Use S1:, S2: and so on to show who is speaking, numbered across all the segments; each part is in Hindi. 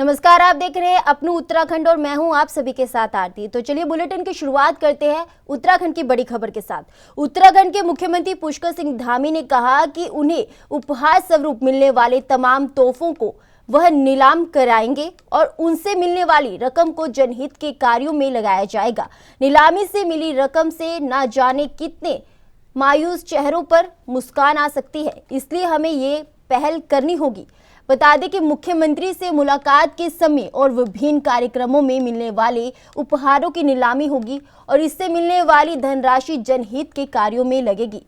S1: नमस्कार, आप देख रहे हैं अपनू उत्तराखंड और मैं हूं आप सभी के साथ आरती। तो चलिए बुलेटिन की शुरुआत करते हैं उत्तराखंड की बड़ी खबर के साथ। उत्तराखंड के मुख्यमंत्री पुष्कर सिंह धामी ने कहा कि उन्हें उपहार स्वरूप मिलने वाले तमाम तोहफों को वह नीलाम कराएंगे और उनसे मिलने वाली रकम को जनहित के कार्यों में लगाया जाएगा। नीलामी से मिली रकम से ना जाने कितने मायूस चेहरों पर मुस्कान आ सकती है, इसलिए हमें ये पहल करनी होगी। बता दें कि मुख्यमंत्री से मुलाकात के समय और विभिन्न कार्यक्रमों में मिलने वाले उपहारों की नीलामी होगी और इससे मिलने वाली धनराशि जनहित के कार्यों में लगेगी।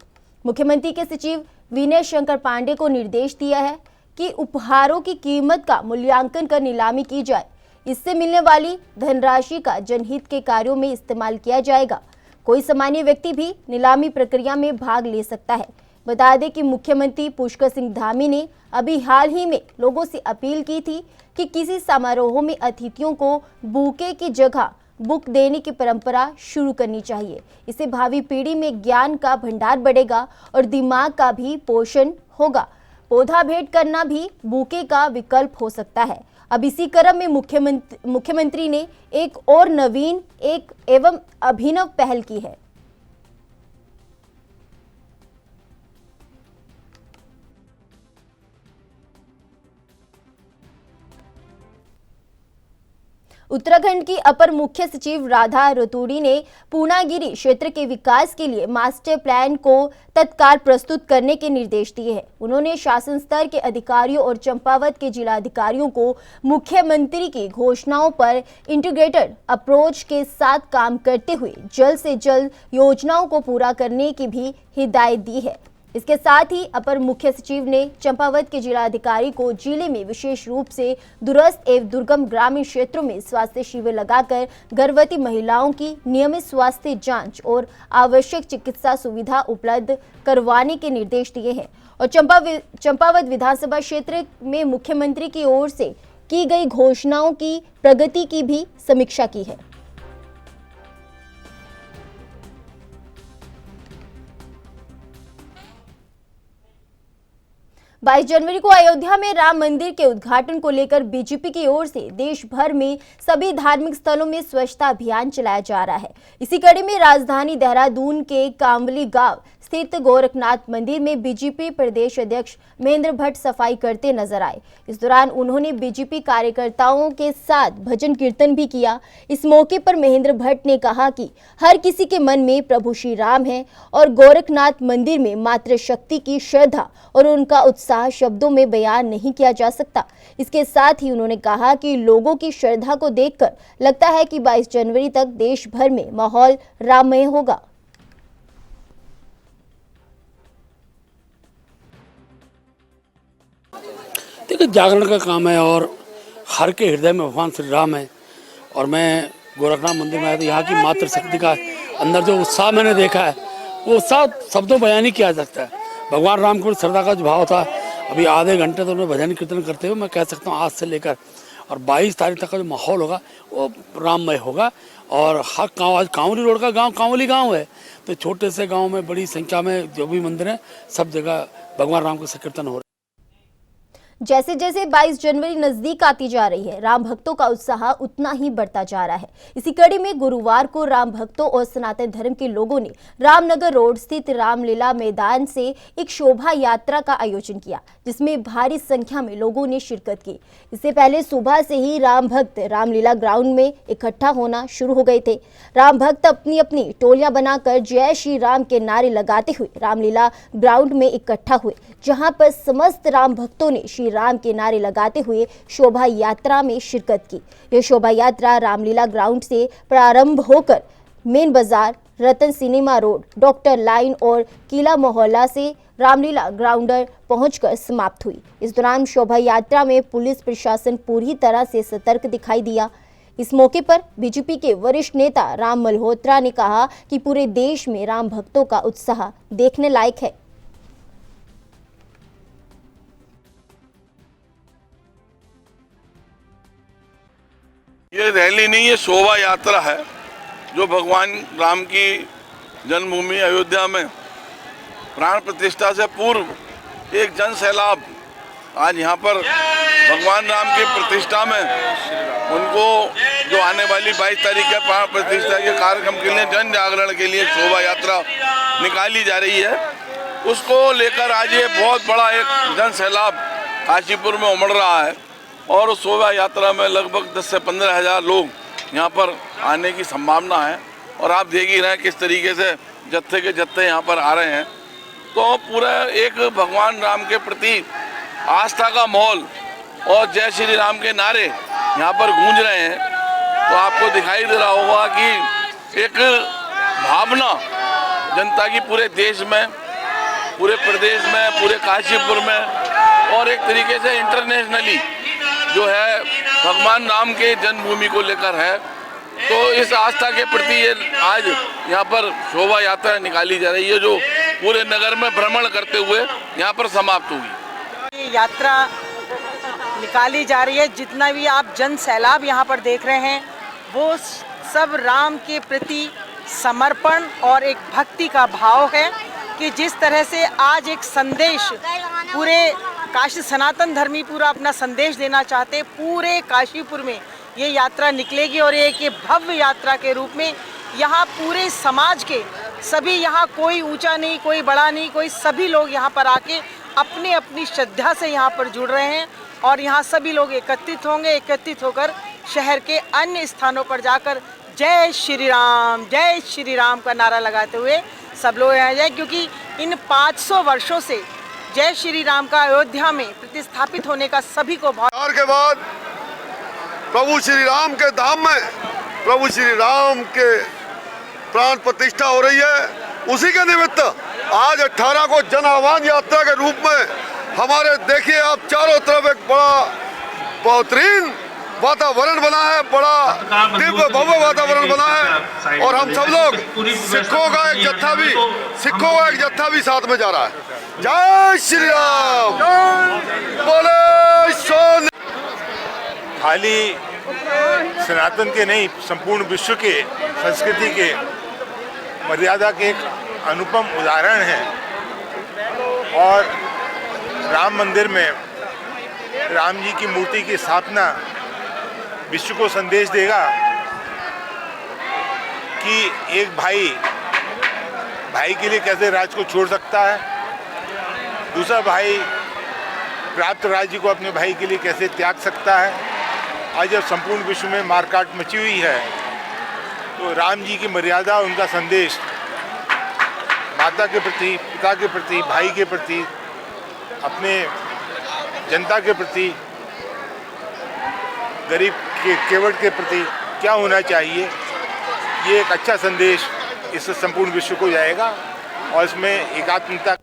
S1: मुख्यमंत्री के सचिव विनय शंकर पांडे को निर्देश दिया है कि उपहारों की कीमत का मूल्यांकन कर नीलामी की जाए। इससे मिलने वाली धनराशि का जनहित के कार्यों में इस्तेमाल किया जाएगा। कोई सामान्य व्यक्ति भी नीलामी प्रक्रिया में भाग ले सकता है। बता दें कि मुख्यमंत्री पुष्कर सिंह धामी ने अभी हाल ही में लोगों से अपील की थी कि किसी समारोह में अतिथियों को बुके की जगह बुक देने की परंपरा शुरू करनी चाहिए। इससे भावी पीढ़ी में ज्ञान का भंडार बढ़ेगा और दिमाग का भी पोषण होगा। पौधा भेंट करना भी बुके का विकल्प हो सकता है। अब इसी क्रम में मुख्यमंत्री ने एक और नवीन एवं अभिनव पहल की है। उत्तराखंड की अपर मुख्य सचिव राधा रतूड़ी ने पूर्णागिरी क्षेत्र के विकास के लिए मास्टर प्लान को तत्काल प्रस्तुत करने के निर्देश दिए हैं। उन्होंने शासन स्तर के अधिकारियों और चंपावत के जिलाधिकारियों को मुख्यमंत्री की घोषणाओं पर इंटीग्रेटेड अप्रोच के साथ काम करते हुए जल्द से जल्द योजनाओं को पूरा करने की भी हिदायत दी है। इसके साथ ही अपर मुख्य सचिव ने चंपावत के जिलाधिकारी को जिले में विशेष रूप से दूरस्थ एवं दुर्गम ग्रामीण क्षेत्रों में स्वास्थ्य शिविर लगाकर गर्भवती महिलाओं की नियमित स्वास्थ्य जांच और आवश्यक चिकित्सा सुविधा उपलब्ध करवाने के निर्देश दिए हैं और चंपावत विधानसभा क्षेत्र में मुख्यमंत्री की ओर से की गई घोषणाओं की प्रगति की भी समीक्षा की है। 22 जनवरी को अयोध्या में राम मंदिर के उद्घाटन को लेकर बीजेपी की ओर से देश भर में सभी धार्मिक स्थलों में स्वच्छता अभियान चलाया जा रहा है। इसी कड़ी में राजधानी देहरादून के कांवली गांव स्थित गोरखनाथ मंदिर में बीजेपी प्रदेश अध्यक्ष महेंद्र भट्ट सफाई करते नजर आए। इस दौरान उन्होंने बीजेपी कार्यकर्ताओं के साथ भजन कीर्तन भी किया। इस मौके पर महेंद्र भट्ट ने कहा कि हर किसी के मन में प्रभु श्री राम है और गोरखनाथ मंदिर में मातृशक्ति की श्रद्धा और उनका उत्साह शब्दों में बयान नहीं किया जा सकता। इसके साथ ही उन्होंने कहा कि लोगों की श्रद्धा को देखकर लगता है कि 22 जनवरी तक देश भर में माहौल राममय होगा।
S2: देखिए, जागरण का काम है और हर के हृदय में भगवान श्री राम है। और मैं गोरखनाथ मंदिर में आया तो यहाँ की मातृशक्ति का अंदर जो उत्साह मैंने देखा है, वो उत्साह शब्दों बयान नहीं किया जा सकता है। भगवान राम को श्रद्धा का जो भाव था, अभी आधे घंटे तो उन्हें भजन कीर्तन करते हुए मैं कह सकता हूँ आज से लेकर और 22 तारीख तक का जो माहौल होगा वो राममय होगा। और हर गाँव, आज कांवली रोड का गाँव कांवली गाँव है, तो छोटे से गाँव में बड़ी संख्या में जो भी मंदिर हैं सब जगह भगवान राम का संकीर्तन हो रहा है।
S1: जैसे जैसे 22 जनवरी नजदीक आती जा रही है, राम भक्तों का उत्साह उतना ही बढ़ता जा रहा है। इसी कड़ी में गुरुवार को राम भक्तों और सनातन धर्म के लोगों ने रामनगर रोड स्थित रामलीला मैदान से एक शोभा यात्रा का आयोजन किया, जिसमें भारी संख्या में लोगों ने शिरकत की। इससे पहले सुबह से ही राम भक्त रामलीला ग्राउंड में इकट्ठा होना शुरू हो गए थे। राम भक्त अपनी अपनी टोलियां बनाकर जय श्री राम के नारे लगाते हुए रामलीला ग्राउंड में इकट्ठा हुए, जहां पर समस्त राम भक्तों ने श्री राम के नारे लगाते हुए शोभा यात्रा में शिरकत की। यह शोभा यात्रा रामलीला ग्राउंड से प्रारंभ होकर मेन बाजार, रतन सिनेमा रोड, डॉक्टर लाइन और किला मोहल्ला से रामलीला ग्राउंडर पहुंचकर समाप्त हुई। इस दौरान शोभा यात्रा में पुलिस प्रशासन पूरी तरह से सतर्क दिखाई दिया। इस मौके पर बीजेपी के वरिष्ठ नेता राम मल्होत्रा ने कहा कि पूरे देश में राम भक्तों का उत्साह देखने लायक है।
S3: ये रैली नहीं, ये शोभा यात्रा है जो भगवान राम की जन्मभूमि अयोध्या में प्राण प्रतिष्ठा से पूर्व एक जन सैलाब आज यहाँ पर भगवान राम की प्रतिष्ठा में उनको जो आने वाली 22 तारीख के प्राण प्रतिष्ठा के कार्यक्रम के लिए जन जागरण के लिए शोभा यात्रा निकाली जा रही है, उसको लेकर आज ये बहुत बड़ा एक जन सैलाब काशीपुर में उमड़ रहा है और उस शोभा यात्रा में लगभग 10 से 15 हज़ार लोग यहाँ पर आने की संभावना है। और आप देख ही रहे हैं किस तरीके से जत्थे के जत्थे यहाँ पर आ रहे हैं। तो पूरा एक भगवान राम के प्रति आस्था का माहौल और जय श्री राम के नारे यहाँ पर गूंज रहे हैं। तो आपको दिखाई दे रहा होगा कि एक भावना जनता की पूरे देश में, पूरे प्रदेश में, पूरे काशीपुर में और एक तरीके से इंटरनेशनली जो है भगवान राम के जन्मभूमि को लेकर है। तो इस आस्था के प्रति ये आज यहाँ पर शोभा यात्रा निकाली जा रही है, जो पूरे नगर में भ्रमण करते हुए यहाँ पर समाप्त होगी।
S4: यात्रा निकाली जा रही है, जितना भी आप जन सैलाब यहाँ पर देख रहे हैं वो सब राम के प्रति समर्पण और एक भक्ति का भाव है कि जिस तरह से आज एक संदेश पूरे काशी सनातन धर्मी पूरा अपना संदेश देना चाहते हैं, पूरे काशीपुर में ये यात्रा निकलेगी और एक भव्य यात्रा के रूप में यहाँ पूरे समाज के सभी, यहाँ कोई ऊंचा नहीं, कोई बड़ा नहीं, कोई सभी लोग यहाँ पर आके अपने अपनी श्रद्धा से यहाँ पर जुड़ रहे हैं और यहाँ सभी लोग एकत्रित होंगे। एकत्रित होकर शहर के अन्य स्थानों पर जाकर जय श्री राम का नारा लगाते हुए सब लोग यहाँ जाए, क्योंकि इन 500 वर्षों से जय श्री राम का अयोध्या में प्रतिस्थापित होने का सभी को बहुत
S5: के बाद प्रभु श्री राम के धाम में प्रभु श्री राम के प्राण प्रतिष्ठा हो रही है। उसी के निमित्त आज 18 को जन आह्वान यात्रा के रूप में हमारे देखिए आप चारों तरफ एक बड़ा बेहतरीन वातावरण बना है, बड़ा दिव्य भव्य वातावरण बना है और हम सब लोग सिखों का एक जत्था भी साथ में जा रहा है। जय श्री राम, बोले सोन।
S6: खाली सनातन के नहीं, संपूर्ण विश्व के संस्कृति के मर्यादा के एक अनुपम उदाहरण है। और राम मंदिर में राम जी की मूर्ति की स्थापना विश्व को संदेश देगा कि एक भाई के लिए कैसे राज्य को छोड़ सकता है, दूसरा भाई प्राप्त राज्य को अपने भाई के लिए कैसे त्याग सकता है। आज जब संपूर्ण विश्व में मारकाट मची हुई है तो राम जी की मर्यादा, उनका संदेश माता के प्रति, पिता के प्रति, भाई के प्रति, अपने जनता के प्रति, गरीब के केवट के प्रति क्या होना चाहिए, ये एक अच्छा संदेश इस संपूर्ण विश्व को जाएगा और इसमें एकात्मता।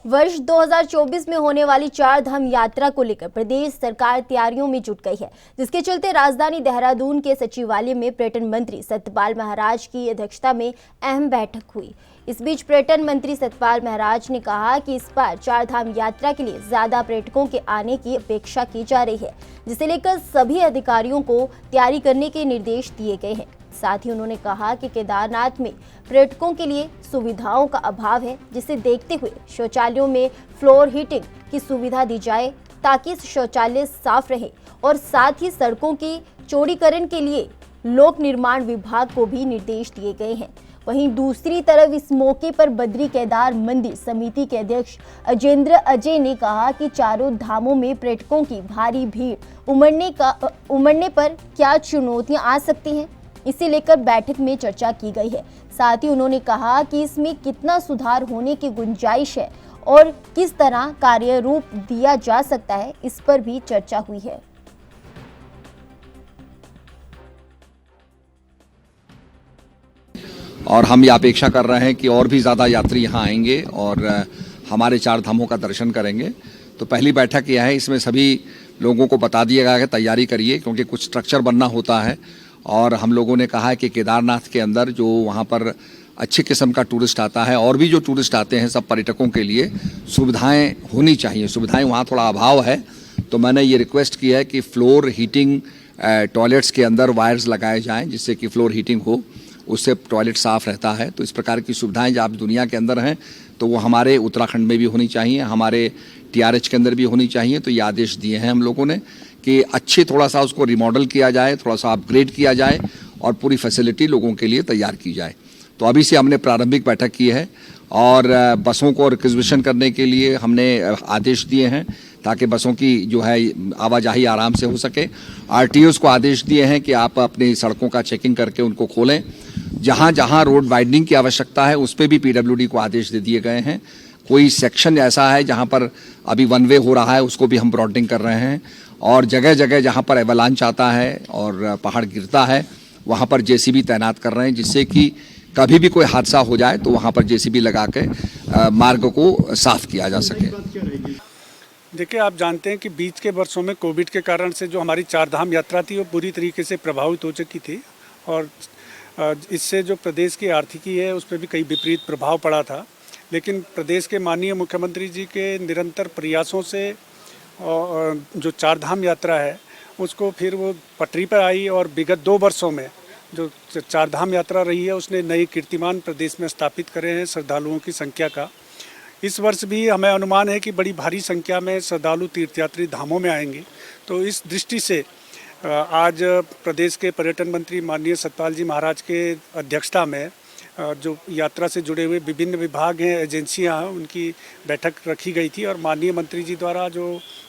S1: वर्ष 2024 में होने वाली चार धाम यात्रा को लेकर प्रदेश सरकार तैयारियों में जुट गई है, जिसके चलते राजधानी देहरादून के सचिवालय में पर्यटन मंत्री सत्यपाल महाराज की अध्यक्षता में अहम बैठक हुई। इस बीच पर्यटन मंत्री सत्यपाल महाराज ने कहा कि इस बार चार धाम यात्रा के लिए ज्यादा पर्यटकों के आने की अपेक्षा की जा रही है, जिसे लेकर सभी अधिकारियों को तैयारी करने के निर्देश दिए गए हैं। साथ ही उन्होंने कहा कि केदारनाथ में पर्यटकों के लिए सुविधाओं का अभाव है, जिसे देखते हुए शौचालयों में फ्लोर हीटिंग की सुविधा दी जाए ताकि शौचालय साफ रहे और साथ ही सड़कों की चौड़ीकरण के लिए लोक निर्माण विभाग को भी निर्देश दिए गए हैं। वहीं दूसरी तरफ इस मौके पर बद्री केदार मंदिर समिति के अध्यक्ष अजेंद्र अजय ने कहा कि चारों धामों में पर्यटकों की भारी भीड़ उमड़ने पर क्या चुनौतियां आ सकती हैं, इसे लेकर बैठक में चर्चा की गई है। साथ ही उन्होंने कहा कि इसमें कितना सुधार होने की गुंजाइश है और किस तरह कार्य रूप दिया जा सकता है, इस पर भी चर्चा हुई है।
S7: और हम ये अपेक्षा कर रहे हैं कि और भी ज़्यादा यात्री यहाँ आएंगे और हमारे चार धामों का दर्शन करेंगे। तो पहली बैठक यह है, इसमें सभी लोगों को बता दिया गया है तैयारी करिए, क्योंकि कुछ स्ट्रक्चर बनना होता है। और हम लोगों ने कहा है कि केदारनाथ के अंदर जो वहाँ पर अच्छे किस्म का टूरिस्ट आता है और भी जो टूरिस्ट आते हैं, सब पर्यटकों के लिए सुविधाएं होनी चाहिए। सुविधाएं वहाँ थोड़ा अभाव है, तो मैंने ये रिक्वेस्ट किया है कि फ्लोर हीटिंग टॉयलेट्स के अंदर वायर्स लगाए जाएं, जिससे कि फ्लोर हीटिंग हो। उससे टॉयलेट साफ़ रहता है। तो इस प्रकार की सुविधाएं जब आप दुनिया के अंदर हैं तो वो हमारे उत्तराखंड में भी होनी चाहिए, हमारे TRH के अंदर भी होनी चाहिए। तो ये आदेश दिए हैं हम लोगों ने कि अच्छे थोड़ा सा उसको रिमॉडल किया जाए, थोड़ा सा अपग्रेड किया जाए और पूरी फैसिलिटी लोगों के लिए तैयार की जाए। तो अभी से हमने प्रारंभिक बैठक की है और बसों को रिक्वेजिशन करने के लिए हमने आदेश दिए हैं ताकि बसों की जो है आवाजाही आराम से हो सके। RTOs को आदेश दिए हैं कि आप अपनी सड़कों का चेकिंग करके उनको खोलें। जहाँ जहाँ रोड वाइडनिंग की आवश्यकता है उस पर भी PWD को आदेश दे दिए गए हैं। कोई सेक्शन ऐसा है जहाँ पर अभी वन वे हो रहा है उसको भी हम ब्रॉडनिंग कर रहे हैं और जगह जगह जहाँ पर एवलांच आता है और पहाड़ गिरता है वहाँ पर JCB तैनात कर रहे हैं, जिससे कि कभी भी कोई हादसा हो जाए तो वहाँ पर JCB लगा के मार्ग को साफ किया जा सके।
S8: देखिए, आप जानते हैं कि बीच के वर्षों में कोविड के कारण से जो हमारी चारधाम यात्रा थी वो पूरी तरीके से प्रभावित हो चुकी थी और इससे जो प्रदेश की आर्थिकी है उस पर भी कई विपरीत प्रभाव पड़ा था। लेकिन प्रदेश के माननीय मुख्यमंत्री जी के निरंतर प्रयासों से जो चारधाम यात्रा है उसको फिर वो पटरी पर आई और विगत 2 वर्षों में जो चारधाम यात्रा रही है उसने नए कीर्तिमान प्रदेश में स्थापित करे हैं श्रद्धालुओं की संख्या का। इस वर्ष भी हमें अनुमान है कि बड़ी भारी संख्या में श्रद्धालु तीर्थयात्री धामों में आएंगे। तो इस दृष्टि से आज प्रदेश के पर्यटन मंत्री माननीय सतपाल जी महाराज के अध्यक्षता में जो यात्रा से जुड़े हुए विभिन्न विभाग हैं, एजेंसियां हैं, उनकी बैठक रखी गई थी और माननीय मंत्री जी द्वारा जो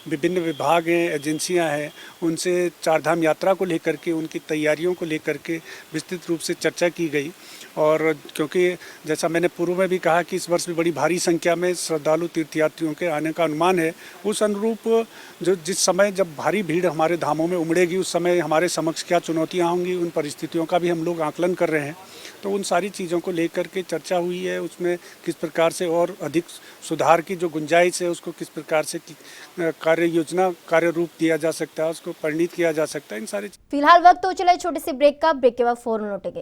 S8: विभिन्न विभाग हैं, एजेंसियां हैं, उनसे चारधाम यात्रा को लेकर के उनकी तैयारियों को लेकर के विस्तृत रूप से चर्चा की गई। और क्योंकि जैसा मैंने पूर्व में भी कहा कि इस वर्ष भी बड़ी भारी संख्या में श्रद्धालु तीर्थयात्रियों के आने का अनुमान है, उस अनुरूप जो जिस समय जब भारी भीड़ हमारे धामों में उमड़ेगी उस समय हमारे समक्ष क्या चुनौतियाँ होंगी, उन परिस्थितियों का भी हम लोग आकलन कर रहे हैं। तो उन सारी चीज़ों को लेकर के चर्चा हुई है, उसमें किस प्रकार से और अधिक सुधार की जो गुंजाइश है उसको किस प्रकार से कार्य योजना कार्य रूप दिया जा सकता है, उसको परिणित किया जा सकता है। इन सारी
S1: फिलहाल वक्त हो चला है छोटे से ब्रेक का। ब्रेक के बाद फौरन लौटेंगे।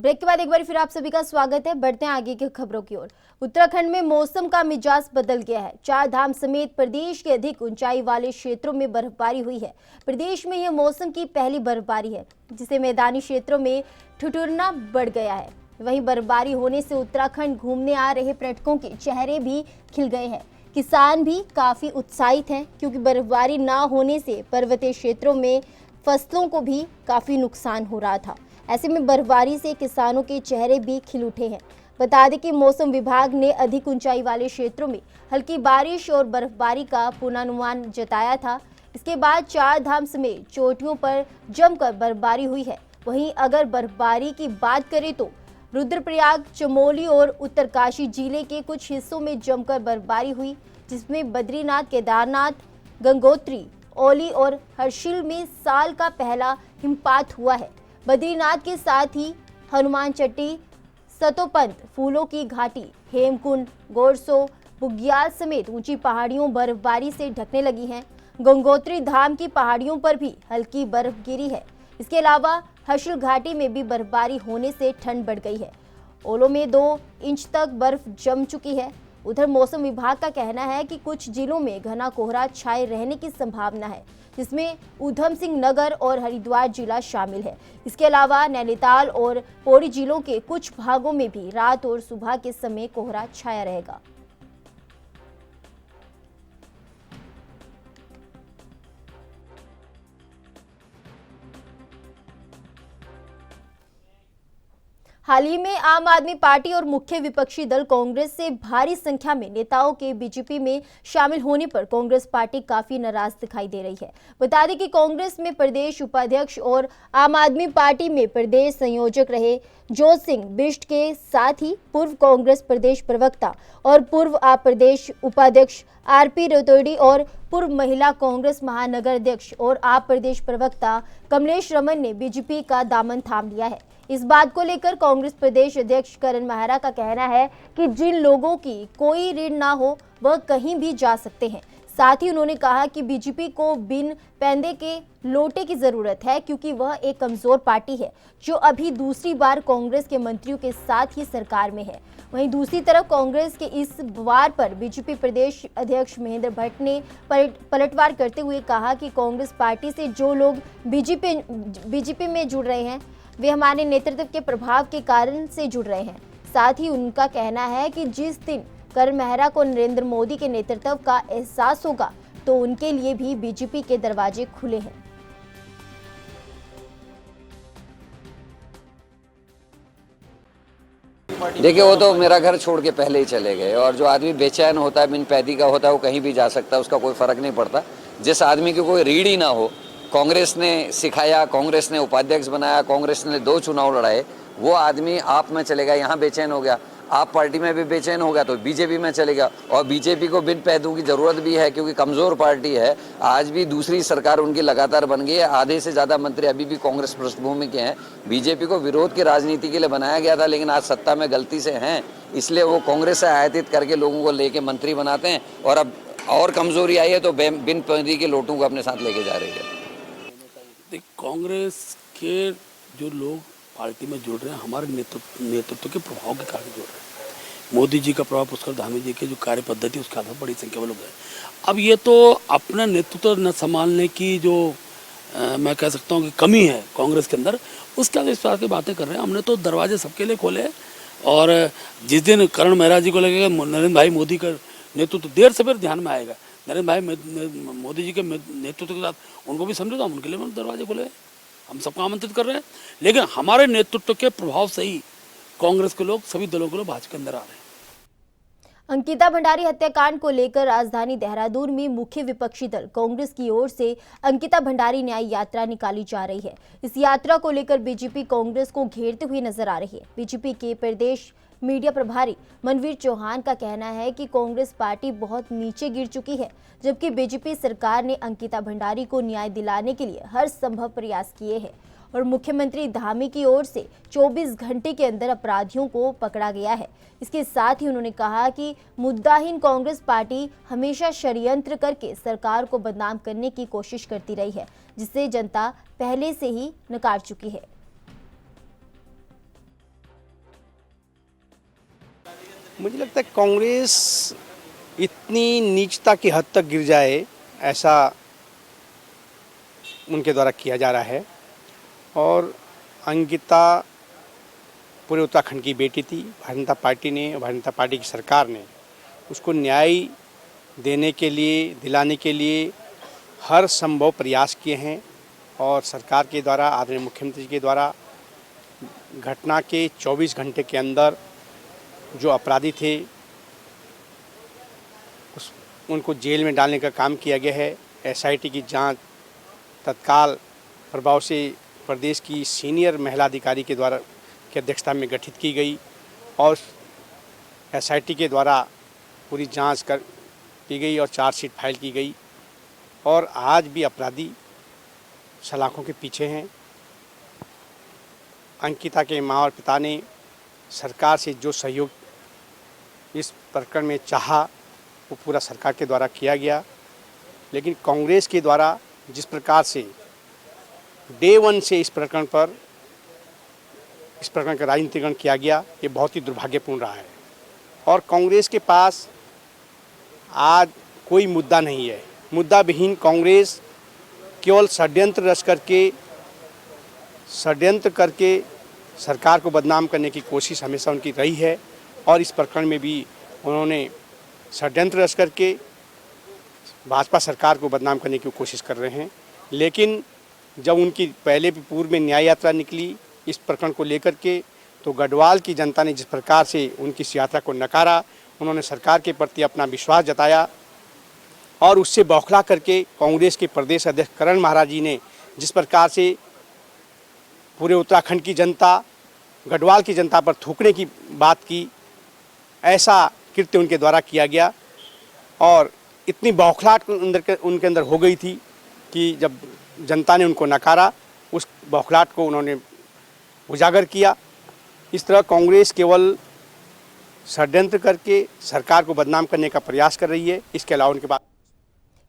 S1: ब्रेक के बाद एक बार फिर आप सभी का स्वागत है। बढ़ते हैं आगे की खबरों की ओर। उत्तराखंड में मौसम का मिजाज बदल गया है। चारधाम समेत प्रदेश के अधिक ऊंचाई वाले क्षेत्रों में बर्फबारी हुई है। प्रदेश में यह मौसम की पहली बर्फबारी है जिससे मैदानी क्षेत्रों में ठिठुरना बढ़ गया है। वहीं बर्फबारी होने से उत्तराखंड घूमने आ रहे पर्यटकों के चेहरे भी खिल गए हैं। किसान भी काफी उत्साहित हैं क्योंकि बर्फबारी ना होने से पर्वतीय क्षेत्रों में फसलों को भी काफी नुकसान हो रहा था। ऐसे में बर्फबारी से किसानों के चेहरे भी खिल उठे हैं। बता दें कि मौसम विभाग ने अधिक ऊंचाई वाले क्षेत्रों में हल्की बारिश और बर्फबारी का पूर्वानुमान जताया था। इसके बाद चारधाम समेत चोटियों पर जमकर बर्फबारी हुई है। वहीं अगर बर्फबारी की बात करें तो रुद्रप्रयाग, चमोली और उत्तरकाशी जिले के कुछ हिस्सों में जमकर बर्फबारी हुई, जिसमें बद्रीनाथ, केदारनाथ, गंगोत्री, औली और हर्षिल में साल का पहला हिमपात हुआ है। बद्रीनाथ के साथ ही हनुमान चट्टी, सतोपंत, फूलों की घाटी, हेमकुंड, गोरसो, बुग्याल समेत ऊंची पहाड़ियों बर्फबारी से ढकने लगी हैं। गंगोत्री धाम की पहाड़ियों पर भी हल्की बर्फ गिरी है। इसके अलावा हर्षिल घाटी में भी बर्फबारी होने से ठंड बढ़ गई है। ओलो में 2 इंच तक बर्फ जम चुकी है। उधर मौसम विभाग का कहना है कि कुछ जिलों में घना कोहरा छाए रहने की संभावना है, जिसमें ऊधम सिंह नगर और हरिद्वार जिला शामिल है। इसके अलावा नैनीताल और पौड़ी जिलों के कुछ भागों में भी रात और सुबह के समय कोहरा छाया रहेगा। हाल ही में आम आदमी पार्टी और मुख्य विपक्षी दल कांग्रेस से भारी संख्या में नेताओं के बीजेपी में शामिल होने पर कांग्रेस पार्टी काफी नाराज दिखाई दे रही है। बता दें कि कांग्रेस में प्रदेश उपाध्यक्ष और आम आदमी पार्टी में प्रदेश संयोजक रहे जोत सिंह बिष्ट के साथ ही पूर्व कांग्रेस प्रदेश प्रवक्ता और पूर्व प्रदेश उपाध्यक्ष आरपी रतोड़ी और पूर्व महिला कांग्रेस महानगर अध्यक्ष और आप प्रदेश प्रवक्ता कमलेश रमन ने बीजेपी का दामन थाम लिया है। इस बात को लेकर कांग्रेस प्रदेश अध्यक्ष करण मेहरा का कहना है कि जिन लोगों की कोई ऋण ना हो वह कहीं भी जा सकते हैं। साथ ही उन्होंने कहा कि बीजेपी को बिन पैंदे के लोटे की जरूरत है क्योंकि वह एक कमजोर पार्टी है जो अभी दूसरी बार कांग्रेस के मंत्रियों के साथ ही सरकार में है। वहीं दूसरी तरफ कांग्रेस के इस वार पर बीजेपी प्रदेश अध्यक्ष महेंद्र भट्ट ने पलटवार करते हुए कहा कि कांग्रेस पार्टी से जो लोग बीजेपी में जुड़ रहे हैं वे हमारे नेतृत्व के प्रभाव के कारण से जुड़ रहे हैं। साथ ही उनका कहना है कि जिस दिन करण मेहरा को नरेंद्र मोदी के नेतृत्व का एहसास होगा तो उनके लिए भी बीजेपी के दरवाजे खुले हैं।
S9: देखिए, वो तो मेरा घर छोड़ के पहले ही चले गए, और जो आदमी बेचैन होता है, बिन पैदी का होता है, वो कहीं भी जा सकता है, उसका कोई फर्क नहीं पड़ता। जिस आदमी की कोई रीढ़ ही ना हो, कांग्रेस ने सिखाया, कांग्रेस ने उपाध्यक्ष बनाया, कांग्रेस ने 2 चुनाव लड़ाए, वो आदमी आप में चलेगा, यहाँ बेचैन हो गया, आप पार्टी में भी बेचैन हो गया तो बीजेपी में चलेगा। और बीजेपी को बिन पैदों की जरूरत भी है, क्योंकि कमजोर पार्टी है। आज भी दूसरी सरकार उनकी लगातार बन गई है, आधे से ज्यादा मंत्री अभी भी कांग्रेस पृष्ठभूमि के हैं। बीजेपी को विरोध की राजनीति के लिए बनाया गया था, लेकिन आज सत्ता में गलती से हैं, इसलिए वो कांग्रेस से आयातित करके लोगों को लेके मंत्री बनाते हैं, और अब और कमजोरी आई है तो बिन पैदी के लोटों को अपने साथ लेके जा रही है।
S2: कांग्रेस के जो लोग पार्टी में जुड़ रहे हैं हमारे नेतृत्व के प्रभाव के कारण जुड़ रहे हैं। मोदी जी का प्रभाव, पुष्कर धामी जी की जो कार्य पद्धति उसके आधार पर बड़ी संख्या में लोग हैं। अब ये तो अपना नेतृत्व न संभालने की जो मैं कह सकता हूँ कि कमी है कांग्रेस के अंदर, उसके आगे इस तरह की बातें कर रहे हैं। हमने तो दरवाजे सबके लिए खोले हैं, और जिस दिन करण मेहरा जी को लगेगा नरेंद्र भाई मोदी का नेतृत्व देर से फिर ध्यान में आएगा, नरेंद्र भाई मोदी जी के नेतृत्व के साथ उनको भी समझो, उनके लिए दरवाजे खोले हैं, हम सबको आमंत्रित कर रहे हैं। लेकिन हमारे नेतृत्व के प्रभाव से ही कांग्रेस के लोग, सभी दलों के लोग भाजपा के अंदर आ रहे हैं।
S1: अंकिता भंडारी हत्याकांड को लेकर राजधानी देहरादून में मुख्य विपक्षी दल कांग्रेस की ओर से अंकिता भंडारी न्याय यात्रा निकाली जा रही है। इस यात्रा को लेकर बीजेपी कांग्रेस को घेरते हुए नजर आ रही है। बीजेपी के प्रदेश मीडिया प्रभारी मनवीर चौहान का कहना है कि कांग्रेस पार्टी बहुत नीचे गिर चुकी है, जबकि बीजेपी सरकार ने अंकिता भंडारी को न्याय दिलाने के लिए हर संभव प्रयास किए हैं, और मुख्यमंत्री धामी की ओर से 24 घंटे के अंदर अपराधियों को पकड़ा गया है। इसके साथ ही उन्होंने कहा कि मुद्दाहीन कांग्रेस पार्टी हमेशा षड्यंत्र करके सरकार को बदनाम करने की कोशिश करती रही है, जिसे जनता पहले से ही नकार चुकी है।
S10: मुझे लगता है कांग्रेस इतनी नीचता की हद तक गिर जाए, ऐसा उनके द्वारा किया जा रहा है। और अंकिता पूरे उत्तराखंड की बेटी थी। भारतीय जनता पार्टी ने, भारतीय जनता पार्टी की सरकार ने उसको न्याय देने के लिए, दिलाने के लिए हर संभव प्रयास किए हैं, और सरकार के द्वारा, आदरणीय मुख्यमंत्री जी के द्वारा घटना के 24 घंटे के अंदर जो अपराधी थे उनको जेल में डालने का काम किया गया है। एसआईटी की जांच तत्काल प्रभाव से प्रदेश की सीनियर महिला अधिकारी के द्वारा की अध्यक्षता में गठित की गई, और एसआईटी के द्वारा पूरी जांच की गई और चार्जशीट फाइल की गई। और आज भी अपराधी सलाखों के पीछे हैं। अंकिता के माँ और पिता ने सरकार से जो सहयोग इस प्रकरण में चाहा वो पूरा सरकार के द्वारा किया गया, लेकिन कांग्रेस के द्वारा जिस प्रकार से डे 1 से इस प्रकरण का राजनीतिकरण किया गया, ये बहुत ही दुर्भाग्यपूर्ण रहा है। और कांग्रेस के पास आज कोई मुद्दा नहीं है। मुद्दा विहीन कांग्रेस केवल षड्यंत्र करके सरकार को बदनाम करने की कोशिश हमेशा उनकी रही है, और इस प्रकरण में भी उन्होंने षड्यंत्र रच करके भाजपा सरकार को बदनाम करने की कोशिश कर रहे हैं। लेकिन जब उनकी पहले भी पूर्व में न्याय यात्रा निकली इस प्रकरण को लेकर के, तो गढ़वाल की जनता ने जिस प्रकार से उनकी इस यात्रा को नकारा, उन्होंने सरकार के प्रति अपना विश्वास जताया, और उससे बौखला करके कांग्रेस के प्रदेश अध्यक्ष करण मेहरा जी ने जिस प्रकार से पूरे उत्तराखंड की जनता, गढ़वाल की जनता पर थूकने की बात की, ऐसा कृत्य उनके द्वारा किया गया। और इतनी बौखलाहट उनके अंदर हो गई थी कि जब जनता ने उनको नकारा, उस बौखलाहट को उन्होंने उजागर किया। इस तरह कांग्रेस केवल षड्यंत्र करके सरकार को बदनाम करने का प्रयास कर रही है। इसके अलावा उनके बाद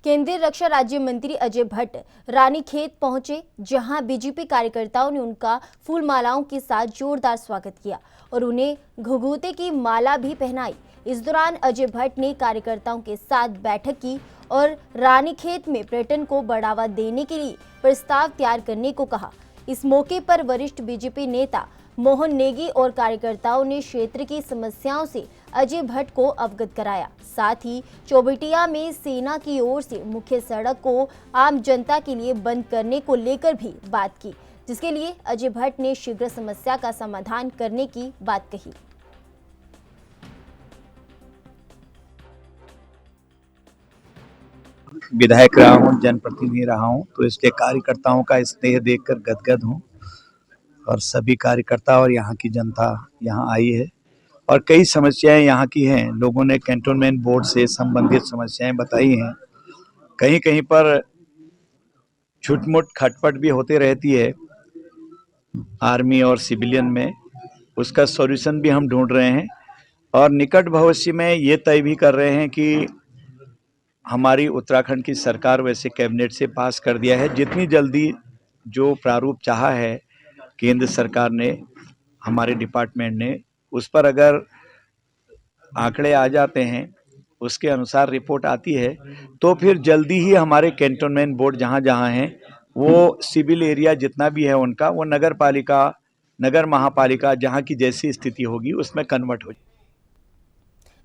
S1: केंद्रीय रक्षा राज्य मंत्री अजय भट्ट रानीखेत पहुंचे, जहां बीजेपी कार्यकर्ताओं ने उनका फूल मालाओं के साथ जोरदार स्वागत किया। और उन्हें घुघुते की माला भी पहनाई। इस दौरान अजय भट्ट ने कार्यकर्ताओं के साथ बैठक की और रानीखेत में पर्यटन को बढ़ावा देने के लिए प्रस्ताव तैयार करने को कहा। इस मौके पर वरिष्ठ बीजेपी नेता मोहन नेगी और कार्यकर्ताओं ने क्षेत्र की समस्याओं से अजय भट्ट को अवगत कराया। साथ ही चौबटिया में सेना की ओर से मुख्य सड़क को आम जनता के लिए बंद करने को लेकर भी बात की, जिसके लिए अजय भट्ट ने शीघ्र समस्या का समाधान करने की बात कही।
S11: विधायक रहा हूँ, जनप्रतिनिधि रहा हूँ, तो इसलिए कार्यकर्ताओं का स्नेह देखकर गदगद हूँ। और सभी कार्यकर्ता और यहाँ की जनता यहाँ आई है और कई समस्याएं यहाँ की हैं। लोगों ने कैंटोनमेंट बोर्ड से संबंधित समस्याएं बताई हैं। कहीं कहीं पर छुटमुट खटपट भी होती रहती है आर्मी और सिविलियन में, उसका सॉल्यूशन भी हम ढूंढ रहे हैं और निकट भविष्य में ये तय भी कर रहे हैं कि हमारी उत्तराखंड की सरकार वैसे कैबिनेट से पास कर दिया है, जितनी जल्दी जो प्रारूप चाहा है केंद्र सरकार ने, हमारे डिपार्टमेंट ने, उस पर अगर आंकड़े आ जाते हैं, उसके अनुसार रिपोर्ट आती है, तो फिर जल्दी ही हमारे कैंटोनमेंट बोर्ड जहाँ जहाँ हैं वो सिविल एरिया जितना भी है उनका, वो नगर पालिका, नगर महापालिका जहाँ की जैसी स्थिति होगी उसमें कन्वर्ट हो।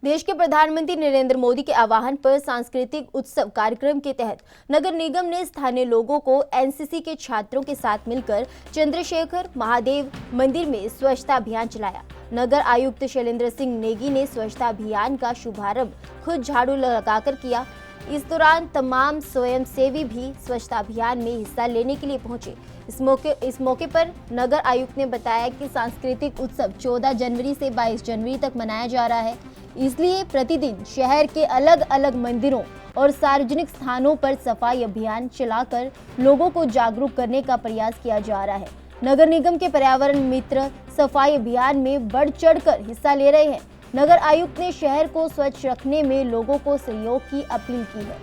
S1: देश के प्रधानमंत्री नरेंद्र मोदी के आह्वान पर सांस्कृतिक उत्सव कार्यक्रम के तहत नगर निगम ने स्थानीय लोगों को एनसीसी के छात्रों के साथ मिलकर चंद्रशेखर महादेव मंदिर में स्वच्छता अभियान चलाया। नगर आयुक्त शैलेंद्र सिंह नेगी ने स्वच्छता अभियान का शुभारंभ खुद झाड़ू लगाकर किया। इस दौरान तमाम स्वयंसेवी भी स्वच्छता अभियान में हिस्सा लेने के लिए पहुंचे। इस मौके पर नगर आयुक्त ने बताया कि सांस्कृतिक उत्सव 14 जनवरी से 22 जनवरी तक मनाया जा रहा है, इसलिए प्रतिदिन शहर के अलग अलग मंदिरों और सार्वजनिक स्थानों पर सफाई अभियान चलाकर लोगों को जागरूक करने का प्रयास किया जा रहा है। नगर निगम के पर्यावरण मित्र सफाई अभियान में बढ़ चढ़कर हिस्सा ले रहे हैं। नगर आयुक्त ने शहर को स्वच्छ रखने में लोगों को सहयोग की अपील की है।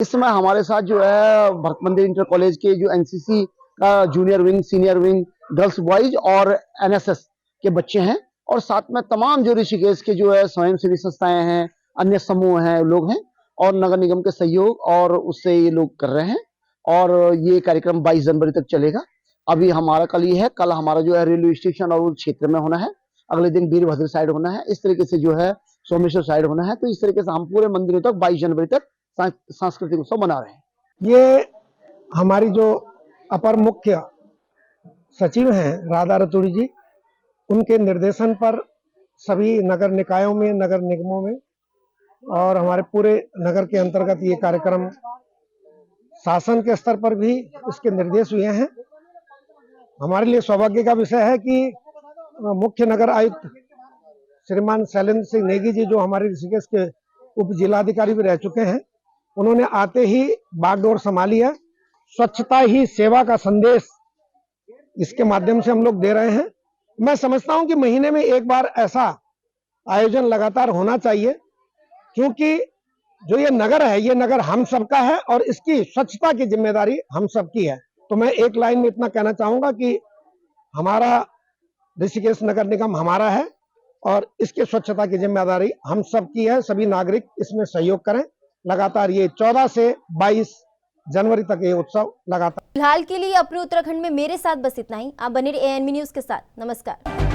S12: इस समय हमारे साथ जो है भरत मंदिर इंटर कॉलेज के जो एनसीसी का junior wing, senior wing, girls boys और एनएसएस के बच्चे हैं और साथ में तमाम जो ऋषिकेश के जो है स्वयंसेवी संस्थाएं हैं, अन्य समूह हैं, लोग हैं और नगर निगम के सहयोग और उससे ये लोग कर रहे हैं और ये कार्यक्रम 22 जनवरी तक चलेगा। अभी हमारा कल ही है, कल हमारा जो है रेलवे स्टेशन और उस क्षेत्र में होना है, अगले दिन वीरभद्र साइड होना है, इस तरीके से जो है सोमेश्वर साइड होना है। तो इस तरीके से हम पूरे मंदिरों तक 22 जनवरी तक सांस्कृतिक उत्सव मना रहे हैं।
S13: ये हमारी जो अपर मुख्य सचिव हैं राधा रतूड़ी जी, उनके निर्देशन पर सभी नगर निकायों में, नगर निगमों में और हमारे पूरे नगर के अंतर्गत ये कार्यक्रम शासन के स्तर पर भी इसके निर्देश हुए हैं। हमारे लिए सौभाग्य का विषय है कि मुख्य नगर आयुक्त श्रीमान शैलेंद्र सिंह नेगी जी, जो हमारे ऋषिकेश के उप जिलाधिकारी भी रह चुके हैं, उन्होंने आते ही बागडोर संभाली है। स्वच्छता ही सेवा का संदेश इसके माध्यम से हम लोग दे रहे हैं। मैं समझता हूं कि महीने में एक बार ऐसा आयोजन लगातार होना चाहिए, क्योंकि जो ये नगर है, ये नगर हम सबका है और इसकी स्वच्छता की जिम्मेदारी हम सबकी है। तो मैं एक लाइन में इतना कहना चाहूंगा कि हमारा ऋषिकेश नगर निगम हमारा है और इसकी स्वच्छता की जिम्मेदारी हम सबकी है। सभी नागरिक इसमें सहयोग करें। लगातार ये 14 से 22 जनवरी तक ये उत्सव लगातार।
S1: फिलहाल के लिए अपने उत्तराखंड में मेरे साथ बस इतना ही। आप बने रहिए ANB न्यूज के साथ। नमस्कार।